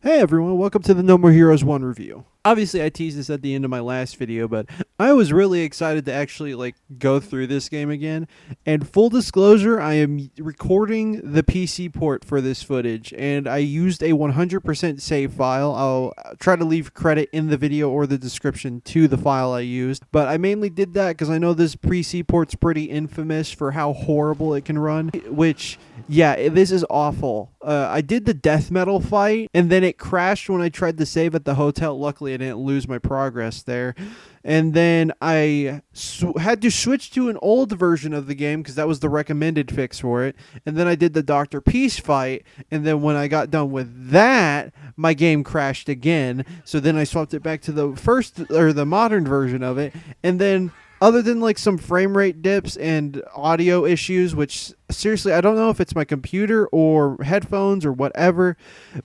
Hey everyone, welcome to the No More Heroes 1 review. Obviously I teased this at the end of my last video, but I was really excited to actually go through this game again. And full disclosure, I am recording the PC port for this footage, and I used a 100% save file. I'll try to leave credit in the video or the description to the file I used, but I mainly did that because I know this PC port's pretty infamous for how horrible it can run, which, yeah, this is awful. I did the death metal fight, and then it crashed when I tried to save at the hotel. Luckily, I didn't lose my progress there. And then I had to switch to an old version of the game because that was the recommended fix for it. And then I did the Dr. Peace fight, and then when I got done with that, my game crashed again. So then I swapped it back to the modern version of it, and then other than some frame rate dips and audio issues, which seriously, I don't know if it's my computer or headphones or whatever,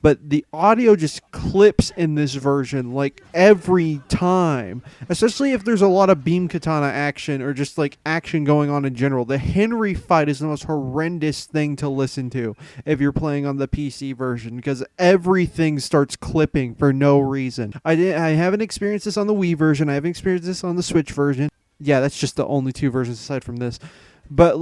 but the audio just clips in this version every time, especially if there's a lot of beam katana action or just action going on in general. The Henry fight is the most horrendous thing to listen to if you're playing on the PC version because everything starts clipping for no reason. I haven't experienced this on the Wii version. I haven't experienced this on the Switch version. Yeah, that's just the only two versions aside from this. But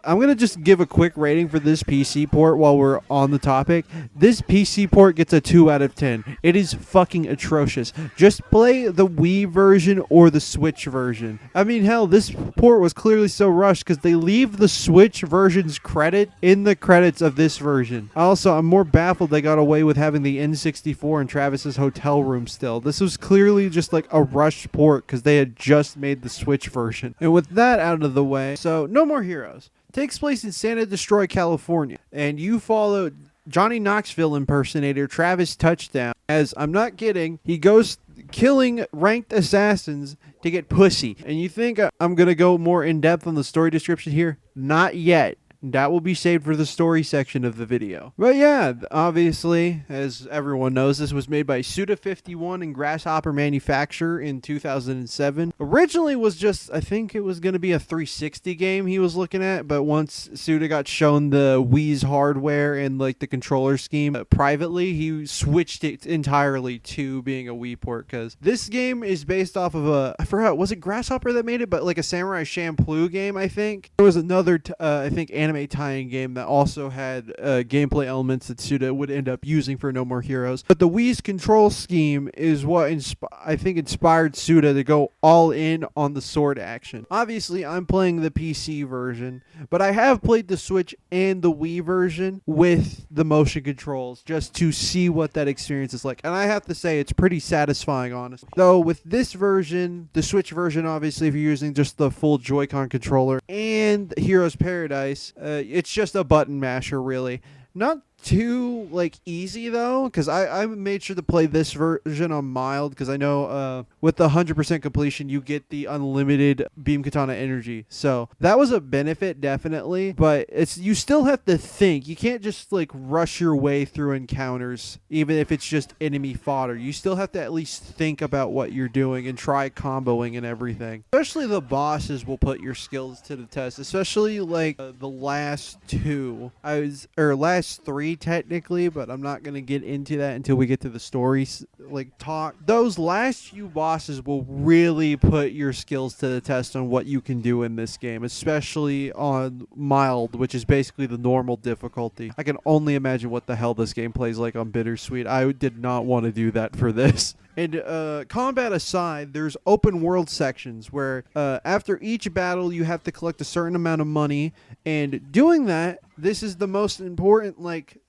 I'm going to just give a quick rating for this PC port while we're on the topic. This PC port gets a 2 out of 10. It is fucking atrocious. Just play the Wii version or the Switch version. I mean, hell, this port was clearly so rushed because they leave the Switch version's credit in the credits of this version. Also, I'm more baffled they got away with having the N64 in Travis's hotel room still. This was clearly just a rushed port because they had just made the Switch version. And with that out of the way, so No More Heroes takes place in San Destroy, California, and you follow Johnny Knoxville impersonator Travis Touchdown as, I'm not kidding, he goes killing ranked assassins to get pussy. And you think I'm going to go more in depth on the story description here? Not yet. That will be saved for the story section of the video. But yeah, obviously, as everyone knows, this was made by Suda51 and Grasshopper Manufacture in 2007. Originally was just, I think it was going to be a 360 game he was looking at, but once Suda got shown the Wii's hardware and the controller scheme privately, he switched it entirely to being a Wii port, because this game is based off of I forgot, was it Grasshopper that made it? But a Samurai Champloo game, I think. There was another, I think, anime tie-in game that also had gameplay elements that Suda would end up using for No More Heroes. But the Wii's control scheme is what I think inspired Suda to go all in on the sword action. Obviously, I'm playing the PC version, but I have played the Switch and the Wii version with the motion controls just to see what that experience is like. And I have to say, it's pretty satisfying, honestly. Though with this version, the Switch version, obviously, if you're using just the full Joy-Con controller, and Heroes Paradise, it's just a button masher, really. Not too easy though, because I made sure to play this version on mild, because I know with the 100% completion you get the unlimited beam katana energy, so that was a benefit definitely. But you still have to think. You can't just rush your way through encounters, even if it's just enemy fodder. You still have to at least think about what you're doing and try comboing and everything. Especially the bosses will put your skills to the test, especially the last two. Last three technically, but I'm not going to get into that until we get to the story talk. Those last few bosses will really put your skills to the test on what you can do in this game, especially on mild, which is basically the normal difficulty. I can only imagine what the hell this game plays like on Bittersweet. I did not want to do that for this. And combat aside, there's open world sections where after each battle you have to collect a certain amount of money, and doing that, this is the most important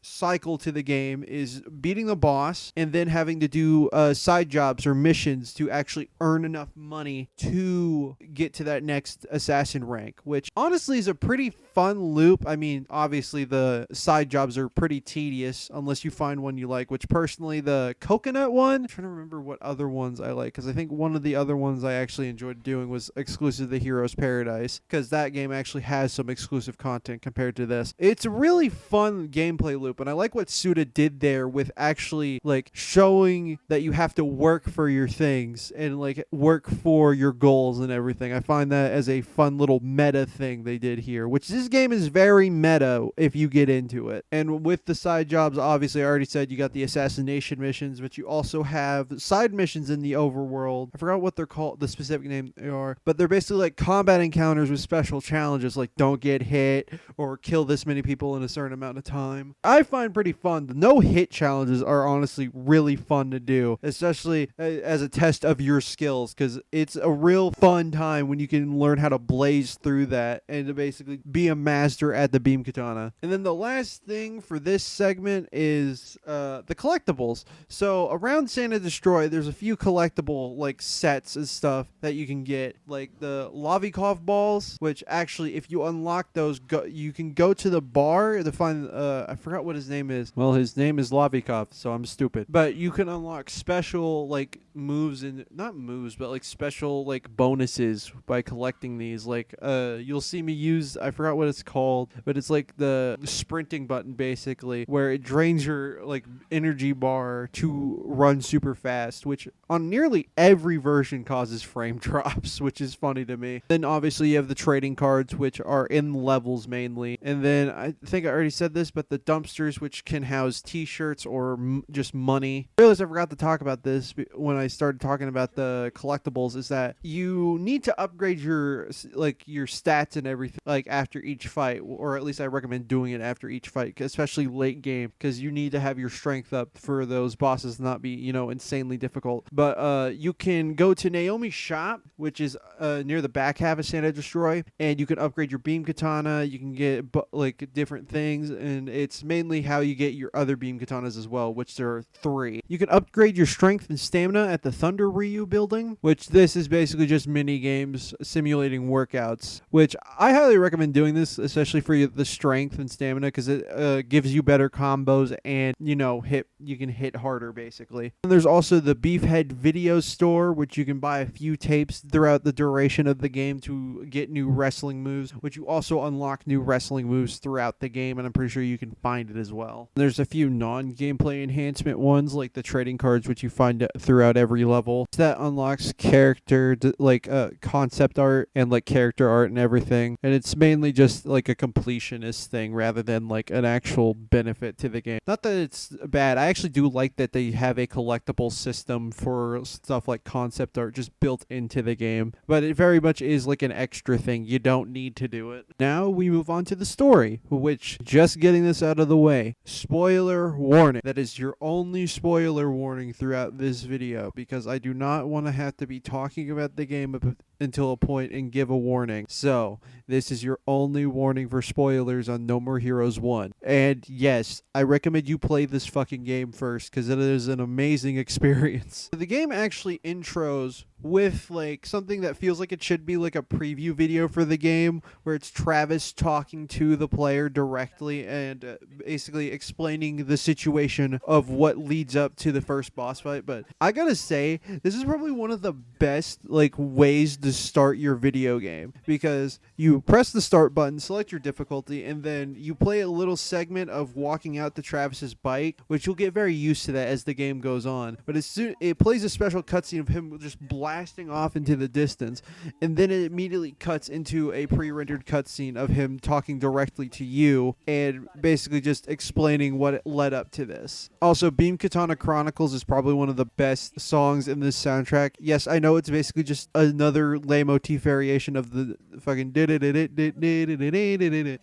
cycle to the game, is beating the boss and then having to do side jobs or missions to actually earn enough money to get to that next assassin rank, which honestly is a pretty fun loop. I mean, obviously the side jobs are pretty tedious unless you find one you like, which personally the coconut one, I'm trying to remember remember what other ones I like, because I think one of the other ones I actually enjoyed doing was exclusive to Heroes Paradise, because that game actually has some exclusive content compared to this. It's a really fun gameplay loop, and I like what Suda did there with actually like showing that you have to work for your things and like work for your goals and everything. I find that as a fun little meta thing they did here, which this game is very meta if you get into it. And with the side jobs, obviously I already said you got the assassination missions, but you also have side missions in the overworld. I forgot what they're called, the specific name they are, but they're basically like combat encounters with special challenges like don't get hit or kill this many people in a certain amount of time. I find pretty fun. The no hit challenges are honestly really fun to do, especially as a test of your skills, because it's a real fun time when you can learn how to blaze through that and to basically be a master at the beam katana. And then the last thing for this segment is the collectibles. So around Santa Destroy, there's a few collectible like sets and stuff that you can get, like the Lavikov balls, which actually if you unlock those, you can go to the bar to find I forgot what his name is. Well, his name is Lavikov, so I'm stupid. But you can unlock special like moves, and not moves, but like special like bonuses by collecting these. Like you'll see me use, I forgot what it's called, but it's like the sprinting button basically, where it drains your like energy bar to run super fast, which on nearly every version causes frame drops, which is funny to me. Then obviously you have the trading cards, which are in levels mainly. And then I think I already said this, but the dumpsters, which can house t-shirts or just money. I realized I forgot to talk about this when I started talking about the collectibles, is that you need to upgrade your stats and everything like after each fight, or at least I recommend doing it after each fight, especially late game, because you need to have your strength up for those bosses to not be, you know, insanely difficult. But you can go to Naomi's shop, which is near the back half of Santa Destroy, and you can upgrade your beam katana. You can get like different things, and it's mainly how you get your other beam katanas as well, which there are 3. You can upgrade your strength and stamina at the Thunder Ryu building, which this is basically just mini games simulating workouts, which I highly recommend doing this, especially for the strength and stamina, because it gives you better combos and, you know, you can hit harder basically. And there's also the Beefhead video store, which you can buy a few tapes throughout the duration of the game to get new wrestling moves, which you also unlock new wrestling moves throughout the game, and I'm pretty sure you can find it as well. There's a few non-gameplay enhancement ones, like the trading cards, which you find throughout every level. That unlocks character, like concept art and like character art and everything, and it's mainly just like a completionist thing rather than like an actual benefit to the game. Not that it's bad. I actually do like that they have a collectible system for stuff like concept art just built into the game, but it very much is like an extra thing. You don't need to do it. Now we move on to the story, which, just getting this out of the way, spoiler warning. That is your only spoiler warning throughout this video, because I do not want to have to be talking about the game until a point and give a warning. So this is your only warning for spoilers on No More Heroes 1. And yes, I recommend you play this fucking game first, because it is an amazing experience. The game actually intros with like something that feels like it should be like a preview video for the game, where it's Travis talking to the player directly and basically explaining the situation of what leads up to the first boss fight. But I gotta say, this is probably one of the best like ways to start your video game, because you press the start button, select your difficulty, and then you play a little segment of walking out to Travis's bike, which you'll get very used to that as the game goes on. But as soon it plays a special cutscene of him just blasting off into the distance, and then it immediately cuts into a pre-rendered cutscene of him talking directly to you and basically just explaining what led up to this. Also, Beam Katana Chronicles is probably one of the best songs in this soundtrack. Yes, I know it's basically just another leitmotif variation of the fucking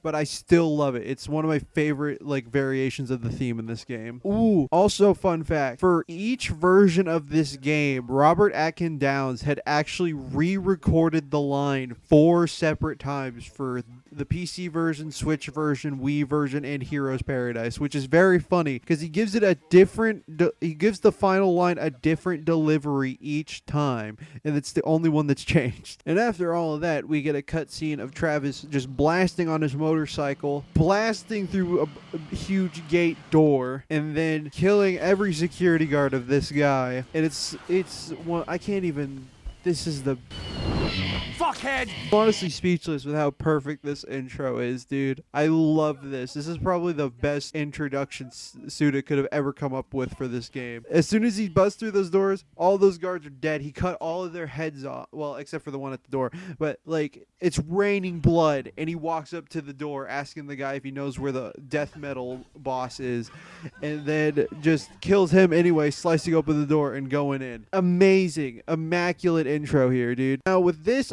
but I still love it. It's one of my favorite like variations of the theme in this game. Ooh, also fun fact, for each version of this game, Robert Atkin Downes had actually re-recorded the line 4 separate times for the PC version, Switch version, Wii version, and Heroes Paradise, which is very funny because he gives it a different, he gives the final line a different delivery each time, and it's the only one that's changed. And after all of that, we get a cutscene of Travis just blasting on his motorcycle, blasting through a huge gate door, and then killing every security guard of this guy. And it's one, I can't even, this is the fuckhead. I'm honestly speechless with how perfect this intro is, dude. I love this. This is probably the best introduction Suda could have ever come up with for this game. As soon as he busts through those doors, all those guards are dead. He cut all of their heads off. Well, except for the one at the door. But, like, it's raining blood, and he walks up to the door asking the guy if he knows where the death metal boss is, and then just kills him anyway, slicing open the door and going in. Amazing. Immaculate intro here, dude. Now, with this,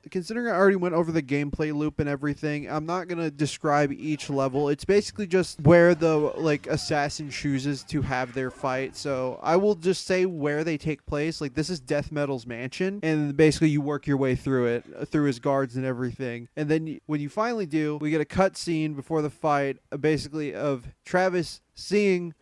considering I already went over the gameplay loop and everything, I'm not gonna describe each level. It's basically just where the like assassin chooses to have their fight. So I will just say where they take place. Like, this is Death Metal's mansion, and basically you work your way through it, through his guards and everything. And then when you finally do, we get a cutscene before the fight, basically of Travis seeing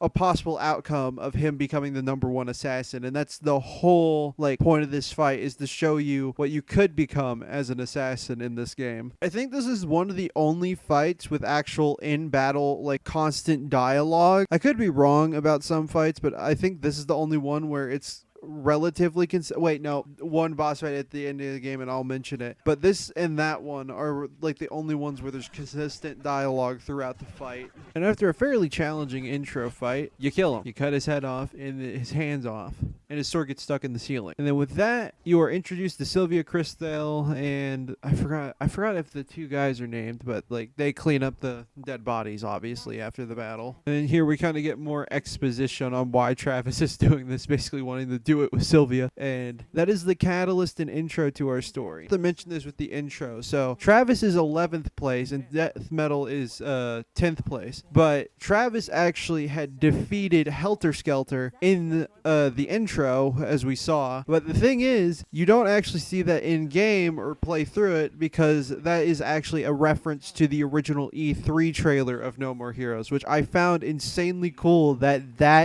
a possible outcome of him becoming the #1 assassin. And that's the whole like point of this fight, is to show you what you could become as an assassin in this game. I think this is one of the only fights with actual in battle like constant dialogue. I could be wrong about some fights, but I think this is the only one where it's relatively wait, no, one boss fight at the end of the game, and I'll mention it, but this and that one are like the only ones where there's consistent dialogue throughout the fight. And after a fairly challenging intro fight, you kill him. You cut his head off and his hands off, and his sword gets stuck in the ceiling. And then with that, you are introduced to Sylvia Christel, and I forgot if the two guys are named, but like they clean up the dead bodies obviously after the battle. And then here we kind of get more exposition on why Travis is doing this, basically wanting to do it with Sylvia, and that is the catalyst and intro to our story. To mention this with the intro, so Travis is 11th place and Death Metal is 10th place, but Travis actually had defeated Helter Skelter in the intro, as we saw. But the thing is, you don't actually see that in game or play through it, because that is actually a reference to the original E3 trailer of No More Heroes, which I found insanely cool that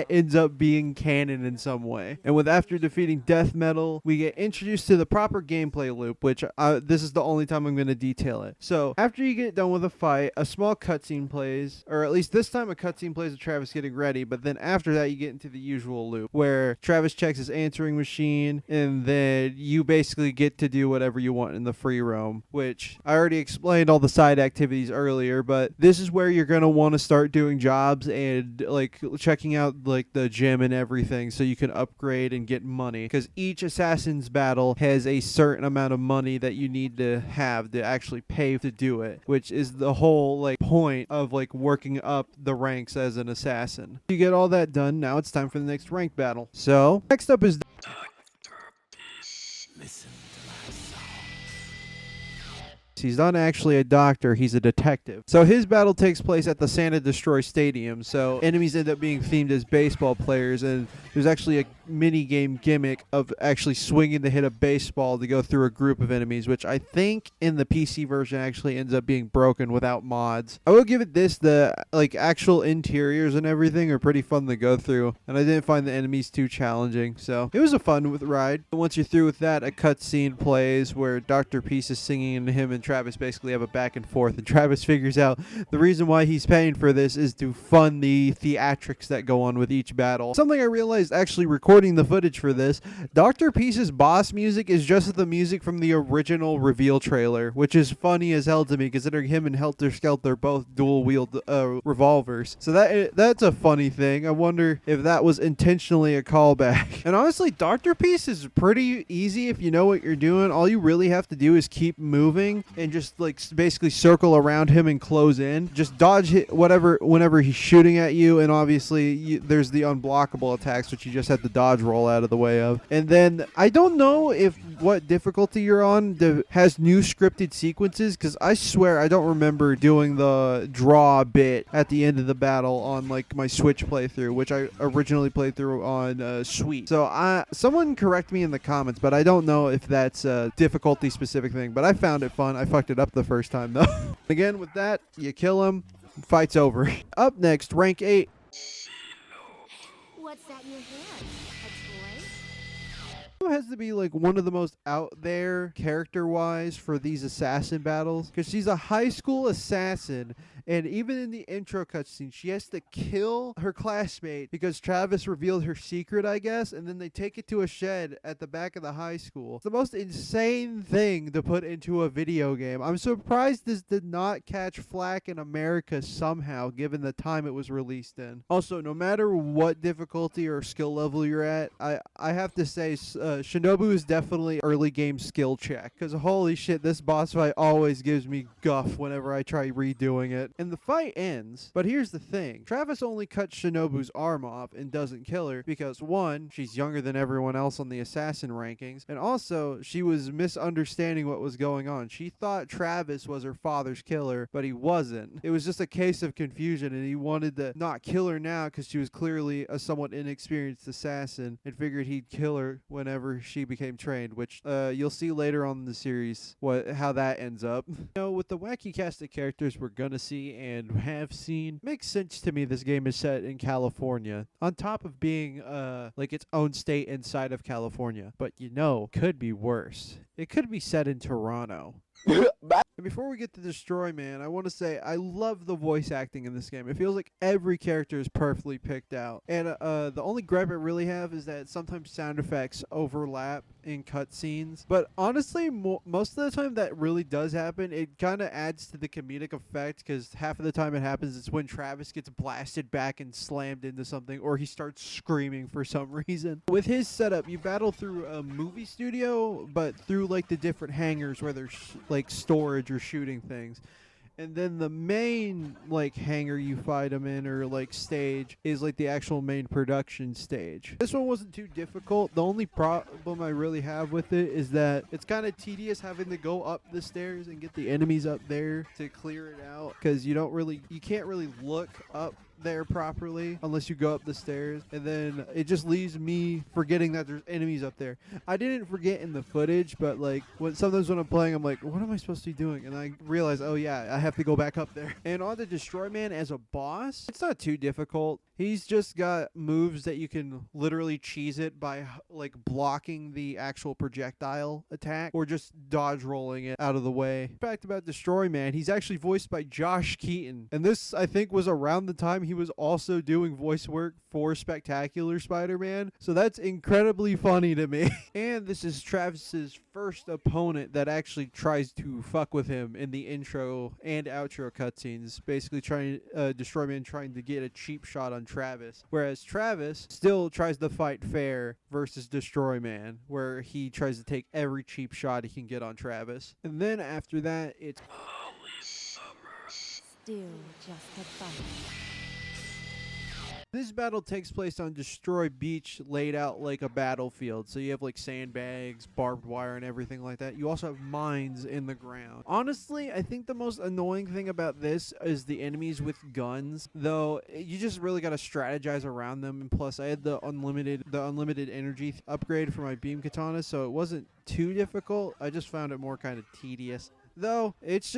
ends up being canon in some way. And with after defeating Death Metal, we get introduced to the proper gameplay loop, which this is the only time I'm going to detail it. So after you get done with a fight, a small cutscene plays, or at least this time a cutscene plays of Travis getting ready, but then after that you get into the usual loop where Travis checks his answering machine, and then you basically get to do whatever you want in the free roam, which I already explained all the side activities earlier, but this is where you're going to want to start doing jobs and like checking out like the gym and everything so you can upgrade and get money, because each assassin's battle has a certain amount of money that you need to have to actually pay to do it, which is the whole like point of like working up the ranks as an assassin. You get all that done, now it's time for the next rank battle. So next up is listen to my song. He's not actually a doctor, he's a detective. So his battle takes place at the Santa Destroy Stadium, so enemies end up being themed as baseball players, and there's actually a mini game gimmick of actually swinging to hit a baseball to go through a group of enemies, which I think in the PC version actually ends up being broken without mods. I will give it this, the like actual interiors and everything are pretty fun to go through, and I didn't find the enemies too challenging, so it was a fun ride. Once you're through with that, a cutscene plays where Dr. Peace is singing, and him and Travis basically have a back and forth, and Travis figures out the reason why he's paying for this is to fund the theatrics that go on with each battle. Something I realized actually recording the footage for this, Dr. Peace's boss music is just the music from the original reveal trailer, which is funny as hell to me considering him and Helter Skelter both dual wield revolvers. So that's a funny thing. I wonder if that was intentionally a callback. And honestly, Dr. Peace is pretty easy if you know what you're doing. All you really have to do is keep moving and just like basically circle around him and close in. Just dodge whenever he's shooting at you, and obviously there's the unblockable attacks which you just have to dodge roll out of the way of. And then I don't know if what difficulty you're on has new scripted sequences, because I swear I don't remember doing the draw bit at the end of the battle on like my Switch playthrough, which I originally played through on Sweet. So someone correct me in the comments, but I don't know if that's a difficulty specific thing, but I found it fun. I fucked it up the first time though. Again, with that, you kill him, fight's over. Up next, rank 8. What's that in your hand? A toy? Has to be like one of the most out there character-wise for these assassin battles, because she's a high school assassin, and even in the intro cutscene she has to kill her classmate because Travis revealed her secret, I guess, and then they take it to a shed at the back of the high school. It's the most insane thing to put into a video game. I'm surprised this did not catch flack in America somehow, given the time it was released in. Also, no matter what difficulty or skill level you're at, I have to say Shinobu is definitely early game skill check, because holy shit, this boss fight always gives me guff whenever I try redoing it. And the fight ends, but here's the thing. Travis only cuts Shinobu's arm off and doesn't kill her because, one, she's younger than everyone else on the assassin rankings, and also she was misunderstanding what was going on. She thought Travis was her father's killer, but he wasn't. It was just a case of confusion, and he wanted to not kill her now because she was clearly a somewhat inexperienced assassin, and figured he'd kill her whenever she became trained, which you'll see later on in the series how that ends up. With the wacky cast of characters we're gonna see and have seen, makes sense to me this game is set in California, on top of being like its own state inside of California. But could be worse. It could be set in Toronto. And before we get to Destroy Man, I want to say I love the voice acting in this game. It feels like every character is perfectly picked out. And the only gripe I really have is that sometimes sound effects overlap in cutscenes. But honestly, most of the time that really does happen. It kind of adds to the comedic effect, because half of the time it happens, it's when Travis gets blasted back and slammed into something, or he starts screaming for some reason. With his setup, you battle through a movie studio, but through like the different hangars where there's like storage or shooting things. And then the main like hangar you fight them in, or like stage, is like the actual main production stage. This one wasn't too difficult. The only problem I really have with it is that it's kind of tedious having to go up the stairs and get the enemies up there to clear it out, because you can't really look up there properly unless you go up the stairs, and then it just leaves me forgetting that there's enemies up there. I didn't forget in the footage, but like sometimes when I'm playing, I'm like, what am I supposed to be doing? And I realize, oh yeah, I have to go back up there. And on the Destroy Man as a boss, it's not too difficult. He's just got moves that you can literally cheese it by like blocking the actual projectile attack, or just dodge rolling it out of the way. Fact about Destroy Man, he's actually voiced by Josh Keaton, and this I think was around the time he was also doing voice work for Spectacular Spider-Man, so that's incredibly funny to me. And this is Travis's first opponent that actually tries to fuck with him in the intro and outro cutscenes, basically Destroy Man trying to get a cheap shot on Travis, whereas Travis still tries to fight fair versus Destroy Man, where he tries to take every cheap shot he can get on Travis. And then after that, it's Holy Summer. Still just a fight. This battle takes place on Destroy Beach, laid out like a battlefield. So you have like sandbags, barbed wire, and everything like that. You also have mines in the ground. Honestly, I think the most annoying thing about this is the enemies with guns, though you just really got to strategize around them. And plus, I had the unlimited energy upgrade for my beam katana, so it wasn't too difficult. I just found it more kind of tedious. Though it's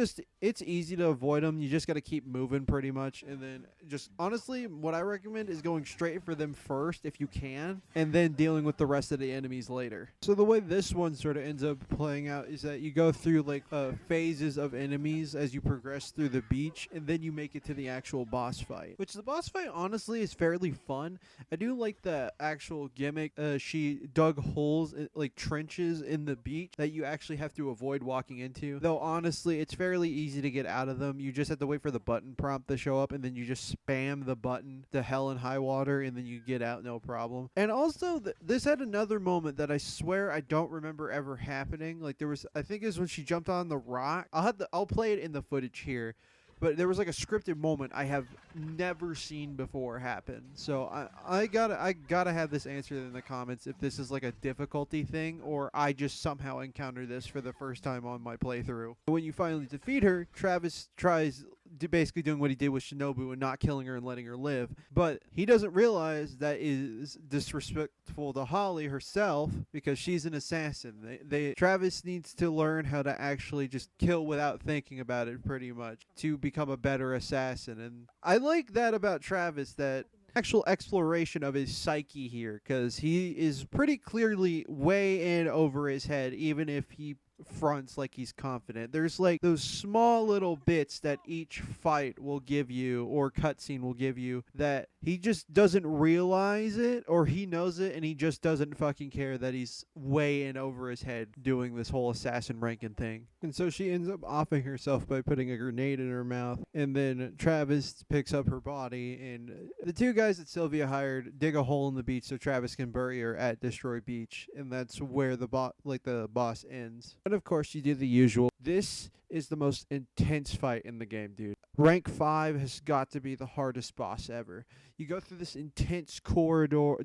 easy to avoid them. You just got to keep moving pretty much, and then just honestly what I recommend is going straight for them first if you can, and then dealing with the rest of the enemies later. So the way this one sort of ends up playing out is that you go through like phases of enemies as you progress through the beach, and then you make it to the actual boss fight, which the boss fight honestly is fairly fun. I do like the actual gimmick. She dug holes, like trenches in the beach that you actually have to avoid walking into, though honestly it's fairly easy to get out of them. You just have to wait for the button prompt to show up, and then you just spam the button to hell and high water, and then you get out no problem. And also this had another moment that I swear I don't remember ever happening. Like there was, I think it was when she jumped on the rock. I'll play it in the footage here. But there was like a scripted moment I have never seen before happen. So I gotta have this answered in the comments if this is like a difficulty thing, or I just somehow encountered this for the first time on my playthrough. When you finally defeat her, Travis tries basically doing what he did with Shinobu and not killing her and letting her live. But he doesn't realize that is disrespectful to Holly herself because she's an assassin. Travis needs to learn how to actually just kill without thinking about it, pretty much, to become a better assassin. And I like that about Travis, that actual exploration of his psyche here, because he is pretty clearly way in over his head, even if he fronts like he's confident. There's like those small little bits that each fight will give you or cutscene will give you that he just doesn't realize it, or he knows it and he just doesn't fucking care that he's way in over his head doing this whole assassin ranking thing. And so she ends up offing herself by putting a grenade in her mouth, and then Travis picks up her body, and the two guys that Sylvia hired dig a hole in the beach so Travis can bury her at Destroy Beach, and that's where the boss ends. And of course, you do the usual. This is the most intense fight in the game, dude. Rank 5 has got to be the hardest boss ever. You go through this intense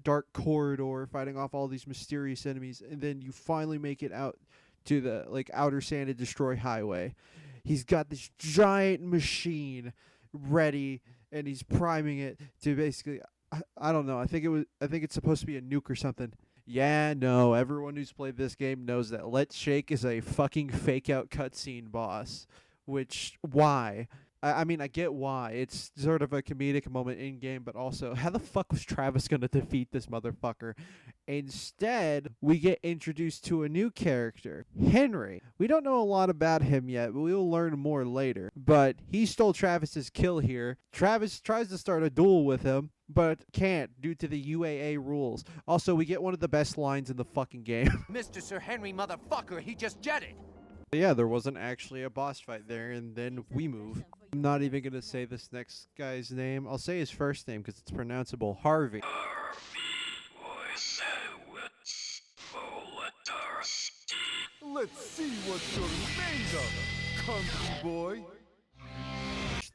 dark corridor, fighting off all these mysterious enemies, and then you finally make it out to the outer sanded Destroy Highway. He's got this giant machine ready, and he's priming it to basically, I don't know. I think it's supposed to be a nuke or something. Yeah, no, everyone who's played this game knows that Let's Shake is a fucking fake-out cutscene boss. Which, why? I mean, I get why. It's sort of a comedic moment in-game, but also, how the fuck was Travis going to defeat this motherfucker? Instead, we get introduced to a new character, Henry. We don't know a lot about him yet, but we'll learn more later. But he stole Travis's kill here. Travis tries to start a duel with him, but can't due to the UAA rules. Also, we get one of the best lines in the fucking game. Mr. Sir Henry motherfucker, he just jetted! Yeah, there wasn't actually a boss fight there, and then we move. I'm not even going to say this next guy's name. I'll say his first name because it's pronounceable. Harvey. Let's see what you're made of, country boy.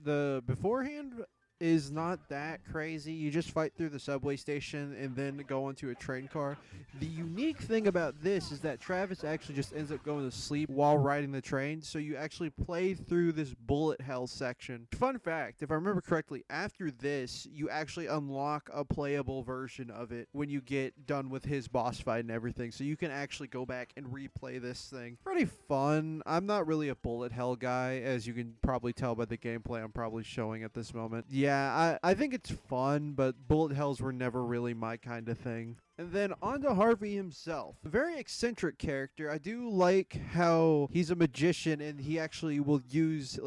The beforehand is not that crazy. You just fight through the subway station and then go onto a train car. The unique thing about this is that Travis actually just ends up going to sleep while riding the train, so you actually play through this bullet hell section. Fun fact, if I remember correctly, after this, you actually unlock a playable version of it when you get done with his boss fight and everything, so you can actually go back and replay this thing. Pretty fun. I'm not really a bullet hell guy, as you can probably tell by the gameplay I'm probably showing at this moment. Yeah, I think it's fun, but bullet hells were never really my kind of thing. And then on to Harvey himself. A very eccentric character. I do like how he's a magician and he actually will use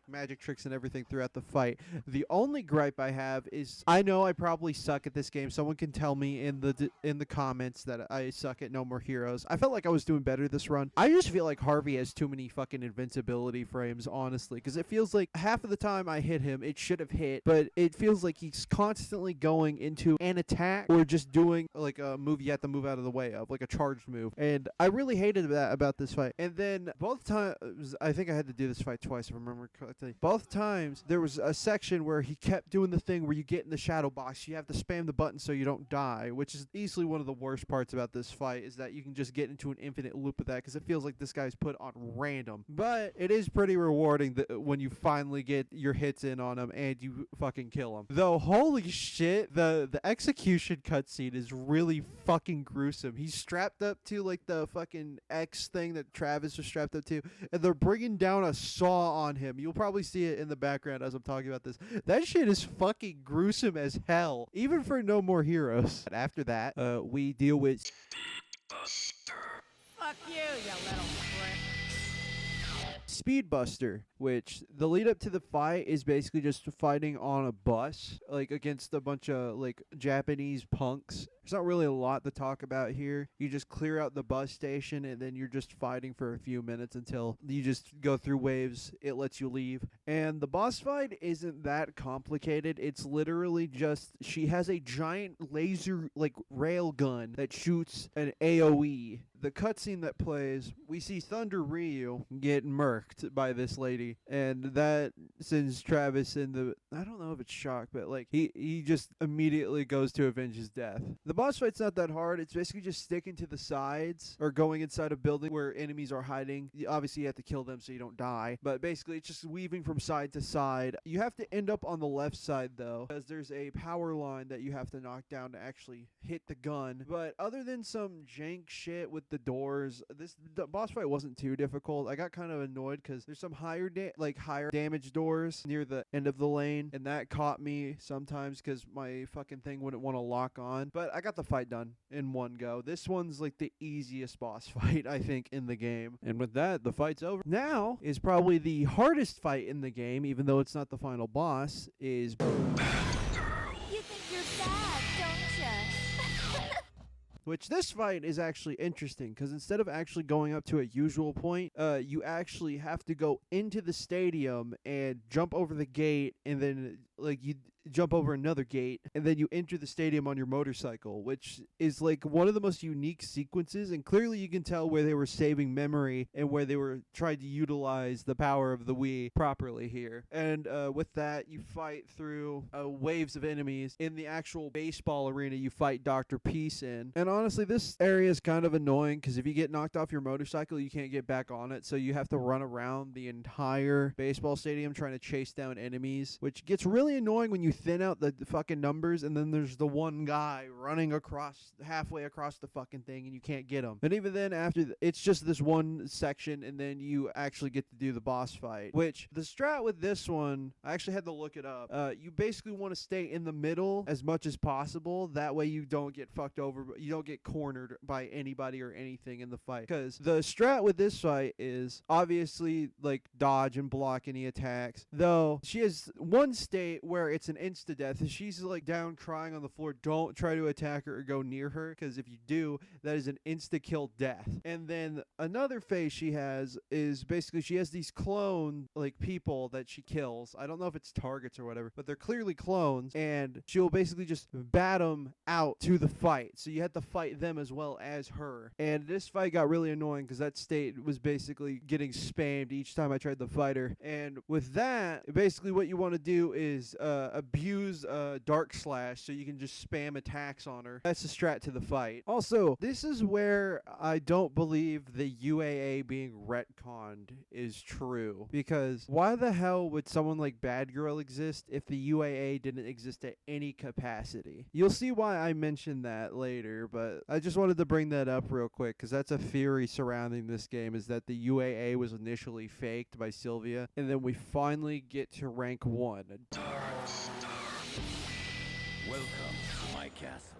magic tricks and everything throughout the fight. The only gripe I have is I know I probably suck at this game. Someone can tell me in the comments that I suck at No More Heroes. I felt like I was doing better this run. I just feel like Harvey has too many fucking invincibility frames, honestly, because it feels like half of the time I hit him, it should have hit, but it feels like he's constantly going into an attack or just doing like a move you have to move out of the way of, like a charged move. And I really hated that about this fight. And then both times, I think I had to do this fight twice if I remember correctly. Both times there was a section where he kept doing the thing where you get in the shadow box, you have to spam the button so you don't die, which is easily one of the worst parts about this fight, is that you can just get into an infinite loop of that because it feels like this guy's put on random. But it is pretty rewarding when you finally get your hits in on him and you fucking kill him. Though, holy shit, the execution cutscene is really fucking gruesome. He's strapped up to like the fucking X thing that Travis was strapped up to, and they're bringing down a saw on him. You'll probably see it in the background as I'm talking about this. That shit is fucking gruesome as hell, even for No More Heroes. But after that, we deal with Fuck you, you little prick. Speedbuster, which the lead up to the fight is basically just fighting on a bus, like against a bunch of like Japanese punks. There's not really a lot to talk about here. You just clear out the bus station and then you're just fighting for a few minutes until you just go through waves. It lets you leave. And the boss fight isn't that complicated. It's literally just she has a giant laser like rail gun that shoots an AoE. The cutscene that plays, we see Thunder Ryu get murked by this lady, and that sends Travis into, I don't know if it's shock, but like he just immediately goes to avenge his death. The boss fight's not that hard. It's basically just sticking to the sides or going inside a building where enemies are hiding. Obviously, you have to kill them so you don't die. But basically, it's just weaving from side to side. You have to end up on the left side, though, because there's a power line that you have to knock down to actually hit the gun. But other than some jank shit with the doors, the boss fight wasn't too difficult. I got kind of annoyed because there's some higher damage doors near the end of the lane, and that caught me sometimes because my fucking thing wouldn't want to lock on. But I got the fight done in one go. This one's like the easiest boss fight, I think, in the game. And with that, the fight's over. Now is probably the hardest fight in the game, even though it's not the final boss, is... You think you're bad, don't ya? Which this fight is actually interesting because instead of actually going up to a usual point, you actually have to go into the stadium and jump over the gate, and then you jump over another gate, and then you enter the stadium on your motorcycle, which is like one of the most unique sequences. And clearly you can tell where they were saving memory and where they were trying to utilize the power of the Wii properly here. And with that, you fight through waves of enemies. In the actual baseball arena, you fight Dr. Peace in. And honestly, this area is kind of annoying because if you get knocked off your motorcycle, you can't get back on it. So you have to run around the entire baseball stadium trying to chase down enemies, which gets really annoying when you thin out the fucking numbers, and then there's the one guy running halfway across the fucking thing and you can't get him. And even then, it's just this one section, and then you actually get to do the boss fight, which the strat with this one, I actually had to look it up. You basically want to stay in the middle as much as possible. That way you don't get fucked over, you don't get cornered by anybody or anything in the fight. Because the strat with this fight is obviously like dodge and block any attacks, though she has one state where it's an insta-death. If she's like down crying on the floor, don't try to attack her or go near her, because if you do, that is an insta-kill death. And then another phase she has is basically she has these clone like people that she kills. I don't know if it's targets or whatever, but they're clearly clones, and she'll basically just bat them out to the fight. So you have to fight them as well as her. And this fight got really annoying because that state was basically getting spammed each time I tried to fight her. And with that, basically what you want to do is abuse Dark Slash so you can just spam attacks on her. That's the strat to the fight. Also, this is where I don't believe the UAA being retconned is true, because why the hell would someone like Bad Girl exist if the UAA didn't exist at any capacity? You'll see why I mentioned that later, but I just wanted to bring that up real quick because that's a theory surrounding this game, is that the UAA was initially faked by Sylvia, and then we finally get to rank 1. Welcome to my castle.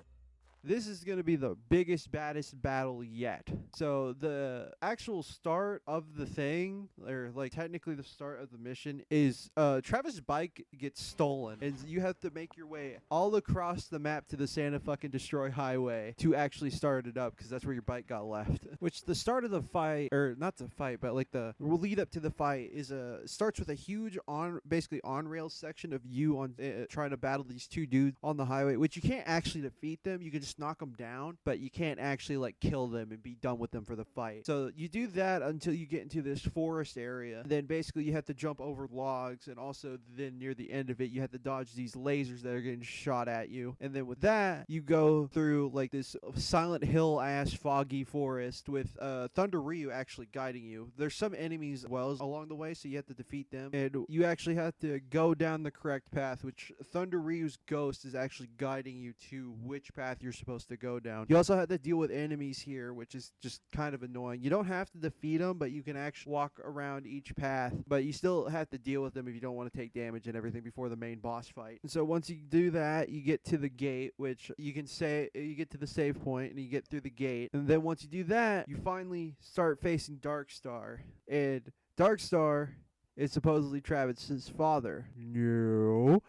This is going to be the biggest, baddest battle yet. So the actual start of the thing, or like technically the start of the mission, is Travis' bike gets stolen, and you have to make your way all across the map to the Santa fucking Destroy Highway to actually start it up, because that's where your bike got left. Which the start of the fight, or not the fight, but like the lead up to the fight is starts with a huge basically on-rail section of you on trying to battle these two dudes on the highway, which you can't actually defeat them. You can just knock them down, but you can't actually like kill them and be done with them for the fight. So you do that until you get into this forest area. Then basically you have to jump over logs, and also then near the end of it you have to dodge these lasers that are getting shot at you. And then with that you go through like this Silent Hill ass foggy forest with Thunder Ryu actually guiding you. There's some enemies as well along the way, so you have to defeat them, and you actually have to go down the correct path, which Thunder Ryu's ghost is actually guiding you to which path you're supposed to go down. You also have to deal with enemies here, which is just kind of annoying. You don't have to defeat them, but you can actually walk around each path, but you still have to deal with them if you don't want to take damage and everything before the main boss fight. And so once you do that, you get to the gate, which you can say you get to the save point and you get through the gate. And then once you do that, you finally start facing Darkstar. And Darkstar is supposedly Travis's father. No.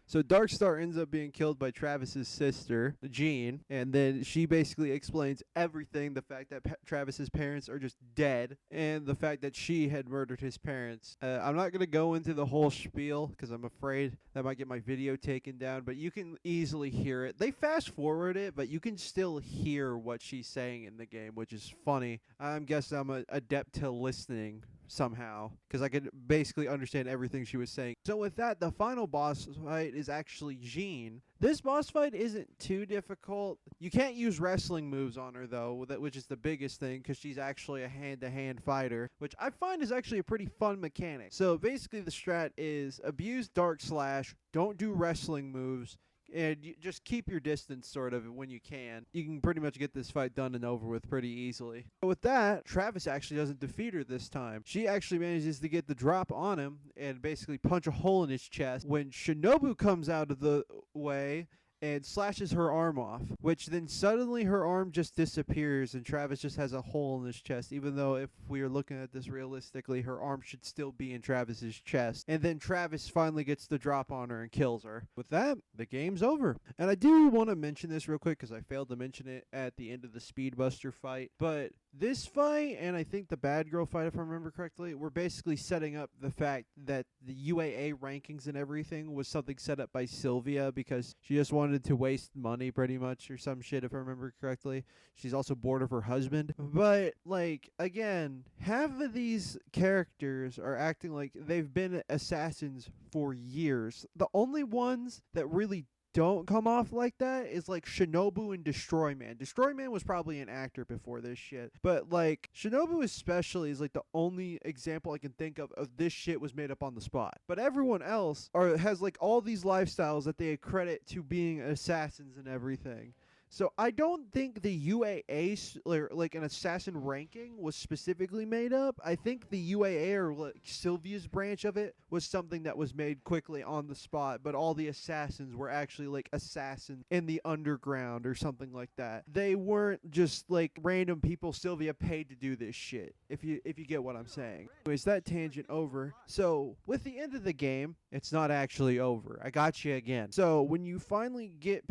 So Darkstar ends up being killed by Travis's sister, Jean, and then she basically explains everything, the fact that Travis's parents are just dead, and the fact that she had murdered his parents. I'm not going to go into the whole spiel because I'm afraid that might get my video taken down, but you can easily hear it. They fast forward it, but you can still hear what she's saying in the game, which is funny. I'm guessing I'm an adept to listening, somehow, because I could basically understand everything she was saying. So with that, the final boss fight is actually Jean. This boss fight isn't too difficult. You can't use wrestling moves on her though, which is the biggest thing, because she's actually a hand-to-hand fighter, which I find is actually a pretty fun mechanic. So basically the strat is abuse Dark Slash, don't do wrestling moves, and you just keep your distance sort of when you can. You can pretty much get this fight done and over with pretty easily. But with that, Travis actually doesn't defeat her this time. She actually manages to get the drop on him and basically punch a hole in his chest when Shinobu comes out of the way and slashes her arm off, which then suddenly her arm just disappears and Travis just has a hole in his chest, even though if we are looking at this realistically, her arm should still be in Travis's chest. And then Travis finally gets the drop on her and kills her. With that, the game's over. And I do want to mention this real quick because I failed to mention it at the end of the Speedbuster fight, but this fight, and I think the Bad Girl fight, if I remember correctly, were basically setting up the fact that the UAA rankings and everything was something set up by Sylvia because she just wanted to waste money pretty much or some shit, if I remember correctly. She's also bored of her husband. But, like, again, half of these characters are acting like they've been assassins for years. The only ones that really don't come off like that is like Shinobu and Destroy Man. Destroy Man was probably an actor before this shit, but like Shinobu especially is like the only example I can think of this shit was made up on the spot. But everyone else has like all these lifestyles that they credit to being assassins and everything. So I don't think the UAA, like an assassin ranking, was specifically made up. I think the UAA, or like Sylvia's branch of it, was something that was made quickly on the spot, but all the assassins were actually like assassins in the underground or something like that. They weren't just like random people Sylvia paid to do this shit, if you get what I'm saying. Anyways, that tangent over. So with the end of the game, it's not actually over. I got you again. So when you finally get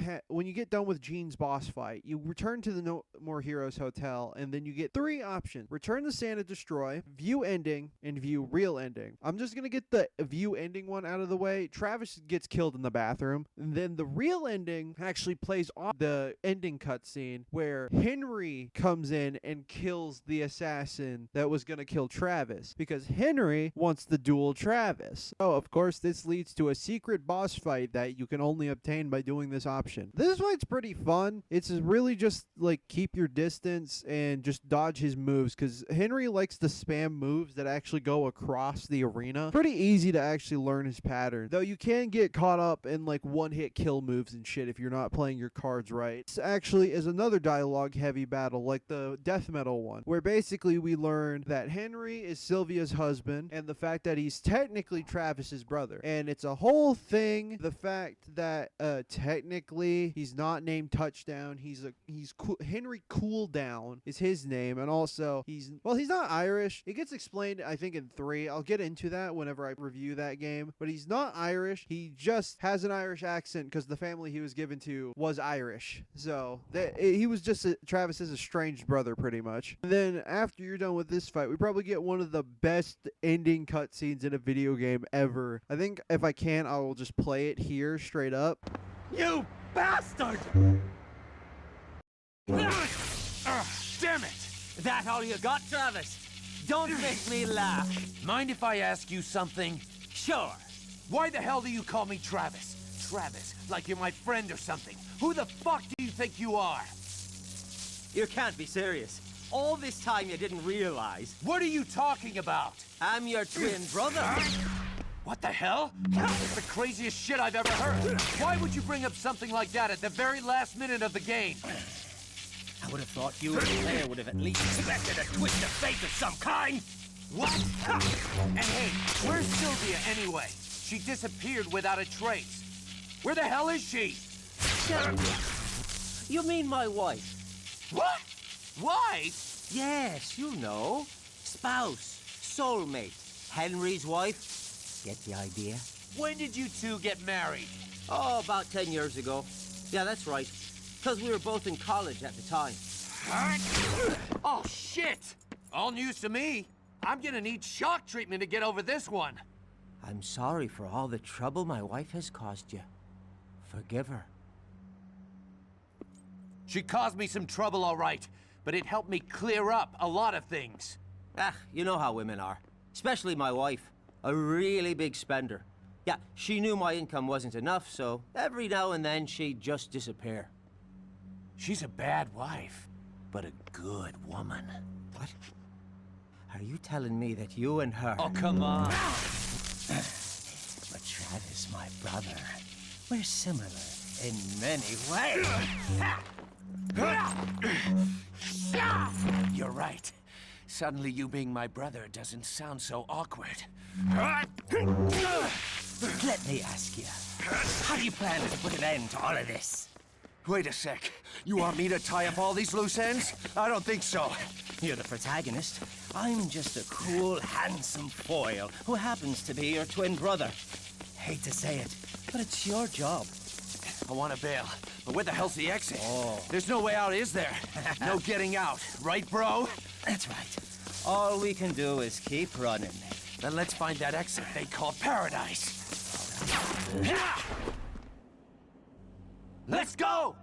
done with Jean's boss fight, you return to the No More Heroes hotel, and then you get 3 options: return to Santa Destroy, view ending, and view real ending. I'm just gonna get the view ending one out of the way. Travis gets killed in the bathroom, and then the real ending actually plays on the ending cutscene where Henry comes in and kills the assassin that was gonna kill Travis because Henry wants to duel Travis. Oh, of course, this leads to a secret boss fight that you can only obtain by doing this option. This fight's pretty fun. It's really just like keep your distance and just dodge his moves because Henry likes to spam moves that actually go across the arena. Pretty easy to actually learn his pattern, though you can get caught up in like one-hit kill moves and shit if you're not playing your cards right. This actually is another dialogue heavy battle like the death metal one, where basically we learn that Henry is Sylvia's husband and the fact that he's technically Travis's brother. And it's a whole thing, the fact that technically he's not named Touchdown. He's Henry Cooldown is his name, and also he's not Irish. It gets explained I think in 3. I'll get into that whenever I review that game. But he's not Irish. He just has an Irish accent because the family he was given to was Irish. So he was just Travis's estranged brother pretty much. And then after you're done with this fight, we probably get one of the best ending cutscenes in a video game ever. I think if I can, I will just play it here straight up. You bastard! Damn it! That all you got, Travis? Don't make me laugh. Mind if I ask you something? Sure. Why the hell do you call me Travis? Travis, like you're my friend or something. Who the fuck do you think you are? You can't be serious. All this time you didn't realize. What are you talking about? I'm your twin brother. What the hell? It's the craziest shit I've ever heard. Why would you bring up something like that at the very last minute of the game? I would have thought you and the player would have at least expected a twist of fate of some kind. What? And hey, where's Sylvia anyway? She disappeared without a trace. Where the hell is she? You mean my wife? What? Why? Yes, you know. Spouse, soulmate, Henry's wife. Get the idea? When did you two get married? Oh, about 10 years ago. Yeah, that's right. Because we were both in college at the time. Oh, shit! All news to me. I'm gonna need shock treatment to get over this one. I'm sorry for all the trouble my wife has caused you. Forgive her. She caused me some trouble, all right, but it helped me clear up a lot of things. Ah, you know how women are. Especially my wife. A really big spender. Yeah, she knew my income wasn't enough, so every now and then she'd just disappear. She's a bad wife, but a good woman. What? Are you telling me that you and her... Oh, come on. But Travis, my brother, we're similar in many ways. You're right. Suddenly you being my brother doesn't sound so awkward. Let me ask you, how do you plan to put an end to all of this? Wait a sec. You want me to tie up all these loose ends? I don't think so. You're the protagonist. I'm just a cool, handsome foil who happens to be your twin brother. Hate to say it, but it's your job. I want to bail, but where the hell's the exit? Oh. There's no way out, is there? No getting out, right, bro? That's right. All we can do is keep running. Then let's find that exit they call paradise. Let's go!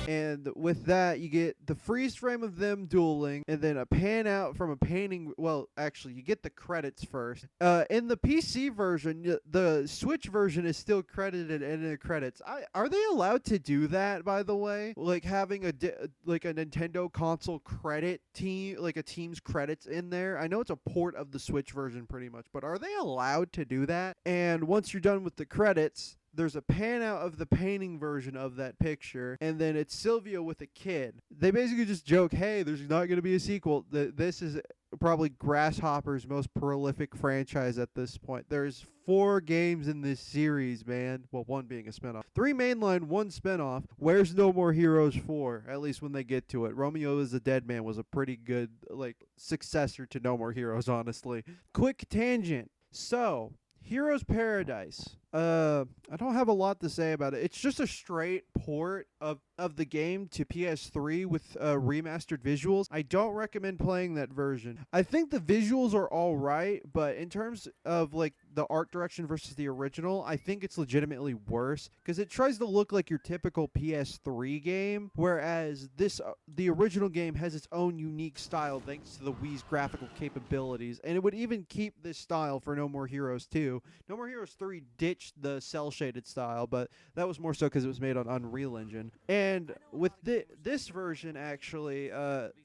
And with that, you get the freeze frame of them dueling, and then a pan out from a painting. Well, actually, you get the credits first. In the PC version, the Switch version is still credited in the credits. Are they allowed to do that, by the way? Like having a Nintendo console credit team, like a team's credits in there? I know it's a port of the Switch version pretty much, but are they allowed to do that? And once you're done with the credits, there's a pan out of the painting version of that picture, and then it's Sylvia with a kid. They basically just joke, hey, there's not going to be a sequel. This is probably Grasshopper's most prolific franchise at this point. There's 4 games in this series, man. Well, 1 being a spinoff. 3 mainline, 1 spinoff. Where's No More Heroes 4? At least when they get to it. Romeo is a Dead Man was a pretty good successor to No More Heroes, honestly. Quick tangent. So, Heroes Paradise. I don't have a lot to say about it. It's just a straight port of the game to PS3 with remastered visuals. I don't recommend playing that version. I think the visuals are all right, but in terms of the art direction versus the original, I think it's legitimately worse because it tries to look like your typical PS3 game, whereas the original game has its own unique style thanks to the Wii's graphical capabilities, and it would even keep this style for No More Heroes 2. No More Heroes 3 ditched the cel-shaded style, but that was more so because it was made on Unreal Engine. And with this version, actually,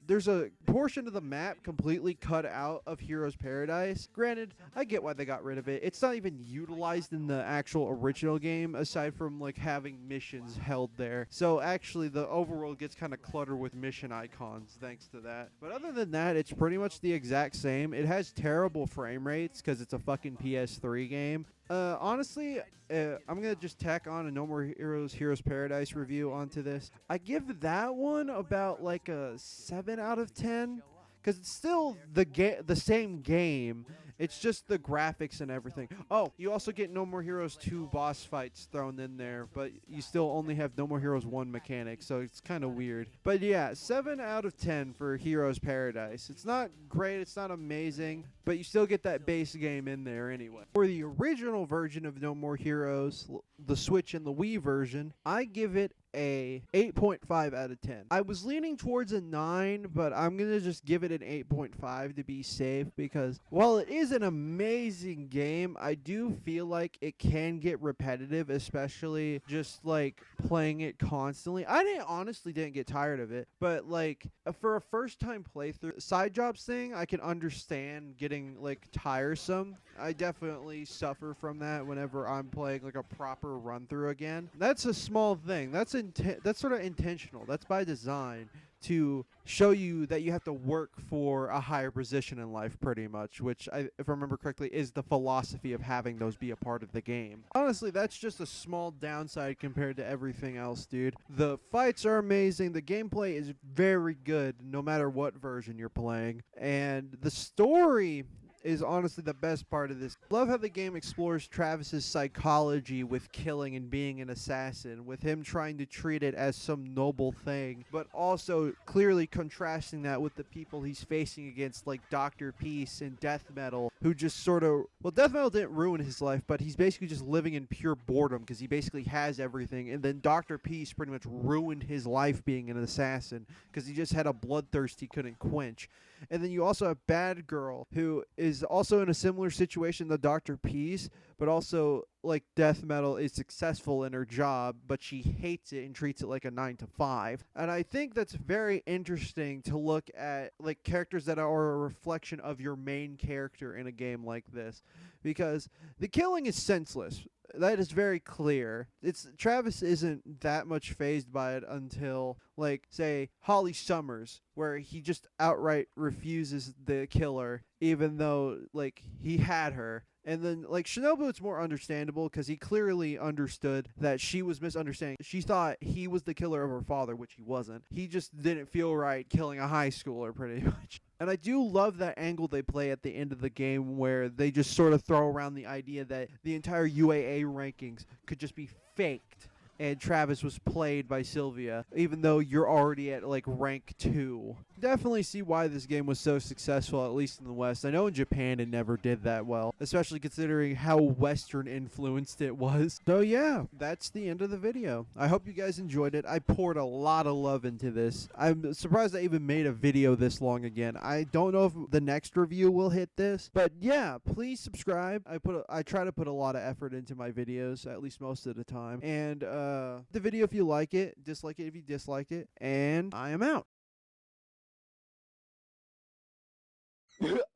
there's a portion of the map completely cut out of Heroes Paradise. Granted, I get why they got rid of it. It's not even utilized in the actual original game, aside from having missions held there. So actually, the overworld gets kind of cluttered with mission icons thanks to that. But other than that, it's pretty much the exact same. It has terrible frame rates because it's a fucking PS3 game. Honestly, I'm gonna just tack on a No More Heroes Paradise review onto this. I give that one about a 7 out of 10. Because it's still the same game. It's just the graphics and everything. Oh, you also get No More Heroes 2 boss fights thrown in there, but you still only have No More Heroes 1 mechanics, so it's kind of weird. But yeah, 7 out of 10 for Heroes Paradise. It's not great, it's not amazing, but you still get that base game in there anyway. For the original version of No More Heroes, the Switch and the Wii version, I give it a 8.5 out of 10. I was leaning towards a 9, but I'm going to just give it an 8.5 to be safe because while it is an amazing game, I do feel like it can get repetitive, especially just playing it constantly. I honestly didn't get tired of it, but for a first time playthrough, side jobs thing, I can understand getting tiresome. I definitely suffer from that whenever I'm playing a proper run through again. That's a small thing. That's sort of intentional. That's by design to show you that you have to work for a higher position in life, pretty much, which, if I remember correctly, is the philosophy of having those be a part of the game. Honestly, that's just a small downside compared to everything else, dude. The fights are amazing. The gameplay is very good, no matter what version you're playing. And the story is honestly the best part of this. Love how the game explores Travis's psychology with killing and being an assassin, with him trying to treat it as some noble thing, but also clearly contrasting that with the people he's facing against, like Dr. Peace and Death Metal, who just sort of, well, Death Metal didn't ruin his life, but he's basically just living in pure boredom because he basically has everything, and then Dr. Peace pretty much ruined his life being an assassin because he just had a bloodthirst he couldn't quench. And then you also have Bad Girl, who is also in a similar situation to Dr. Peace, but also like Death Metal is successful in her job, but she hates it and treats it like a 9 to 5. And I think that's very interesting to look at, like, characters that are a reflection of your main character in a game like this, because the killing is senseless. That is very clear. Travis isn't that much fazed by it until, like, say, Holly Summers, where he just outright refuses the killer, even though, like, he had her. And then, like, Shinobu, it's more understandable because he clearly understood that she was misunderstanding. She thought he was the killer of her father, which he wasn't. He just didn't feel right killing a high schooler, pretty much. And I do love that angle they play at the end of the game where they just sort of throw around the idea that the entire UAA rankings could just be faked. And Travis was played by Sylvia, even though you're already at, like, rank 2. Definitely see why this game was so successful, at least in the West. I know in Japan it never did that well, especially considering how Western influenced it was. So yeah, that's the end of the video. I hope you guys enjoyed it. I poured a lot of love into this. I'm surprised I even made a video this long again. I don't know if the next review will hit this, but yeah, please subscribe. I try to put a lot of effort into my videos, at least most of the time. And the video if you like it, dislike it if you dislike it, and I am out.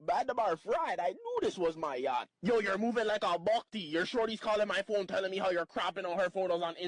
Bad bar fried. I knew this was my yacht. Yo, you're moving like a bhakti. Your shorty's calling my phone telling me how you're cropping all her photos on Instagram.